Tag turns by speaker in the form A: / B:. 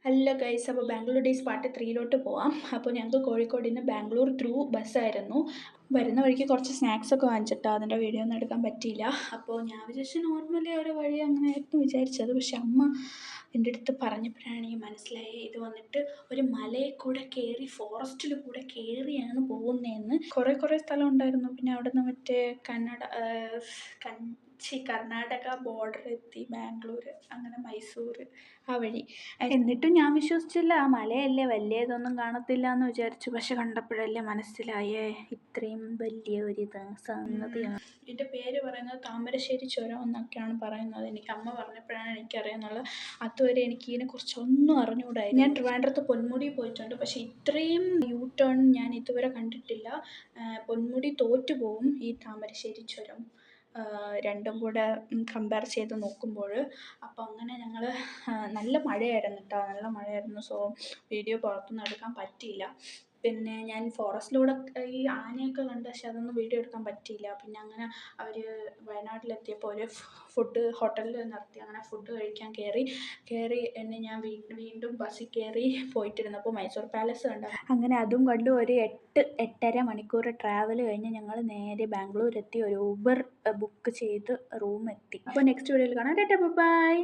A: Hello guys, അപ്പോൾ Bangalore days part 3 പോവാം. അപ്പോൾ ഞങ്ങൾക്ക് കോഴിക്കോട് നിന്ന് ബാംഗ്ലൂർ ത്രൂ ബസ്സായിരുന്നു. വരുന്ന വഴിക്ക് കുറച്ച് സ്നാക്സൊക്കെ വാങ്ങിച്ചിട്ടോ, അതിൻ്റെ വീഡിയോ ഒന്നും എടുക്കാൻ പറ്റിയില്ല. അപ്പോൾ ഞാൻ വിചാരിച്ചു നോർമലി ഒരു വഴി അങ്ങനെയായിരുന്നു വിചാരിച്ചത്. പക്ഷെ അമ്മ എൻ്റെ അടുത്ത് പറഞ്ഞപ്പോഴാണ് എനിക്ക് മനസ്സിലായി ഇത് വന്നിട്ട് ഒരു മലയിൽ കൂടെ കയറി ഫോറസ്റ്റിൽ കൂടെ കയറിയാണ് പോകുന്നതെന്ന്. കുറേ സ്ഥലം ഉണ്ടായിരുന്നു. പിന്നെ അവിടെ നിന്ന് മറ്റേ കർണാടക ബോർഡർ എത്തി, ബാംഗ്ലൂർ, അങ്ങനെ മൈസൂർ, ആ വഴി. എന്നിട്ടും ഞാൻ വിശ്വസിച്ചില്ല. ആ മലയല്ലേ, വലിയ ഇതൊന്നും കാണത്തില്ല എന്ന് വിചാരിച്ചു. പക്ഷെ കണ്ടപ്പോഴല്ലേ മനസ്സിലായേ ഇത്രയും വലിയ ഒരിത് സംഗതിയാണ്. ഇതിൻ്റെ പേര് പറയുന്നത് താമരശ്ശേരി ചുരം എന്നൊക്കെയാണ് പറയുന്നത്. എനിക്ക് അമ്മ പറഞ്ഞപ്പോഴാണ് എനിക്കറിയാമെന്നുള്ളത്. അതുവരെ എനിക്ക് ഇതിനെക്കുറിച്ച് ഒന്നും അറിഞ്ഞുകൂടായിരുന്നു. ഞാൻ ട്രിവാൻഡ്രത്ത് പൊന്മുടി പോയിട്ടുണ്ട്, പക്ഷെ ഇത്രയും യൂ ടേൺ ഞാൻ ഇതുവരെ കണ്ടിട്ടില്ല. പൊന്മുടി തോറ്റുപോകും ഈ താമരശ്ശേരി ചുരം രണ്ടും കൂടെ കമ്പയർ ചെയ്ത് നോക്കുമ്പോൾ. അപ്പോൾ അങ്ങനെ ഞങ്ങൾ നല്ല മഴയായിരുന്നു കേട്ടോ, നല്ല മഴയായിരുന്നു. സോ വീഡിയോ പുറത്തൊന്നും എടുക്കാൻ പറ്റിയില്ല. പിന്നെ ഞാൻ ഫോറസ്റ്റിലൂടെ ഈ ആനയൊക്കെ കണ്ട്, പക്ഷെ അതൊന്നും വീഡിയോ എടുക്കാൻ പറ്റിയില്ല. പിന്നെ അങ്ങനെ അവർ വയനാട്ടിലെത്തിയപ്പോൾ ഒരു ഫുഡ് ഹോട്ടലിൽ നിർത്തി, അങ്ങനെ ഫുഡ് കഴിക്കാൻ കയറി എന്നെ ഞാൻ വീണ്ടും ബസ്സിൽ കയറി പോയിട്ടിരുന്നപ്പോൾ മൈസൂർ പാലസ് കണ്ടു. അങ്ങനെ അതും കണ്ടു. ഒരു 8-8.5 മണിക്കൂർ ട്രാവൽ കഴിഞ്ഞ് ഞങ്ങൾ നേരെ ബാംഗ്ലൂർ എത്തി. ഒരു ഊബർ ബുക്ക് ചെയ്ത് റൂം എത്തി. അപ്പോൾ നെക്സ്റ്റ് വീഡിയോയിൽ കാണാം. ടാറ്റാ, ബൈ.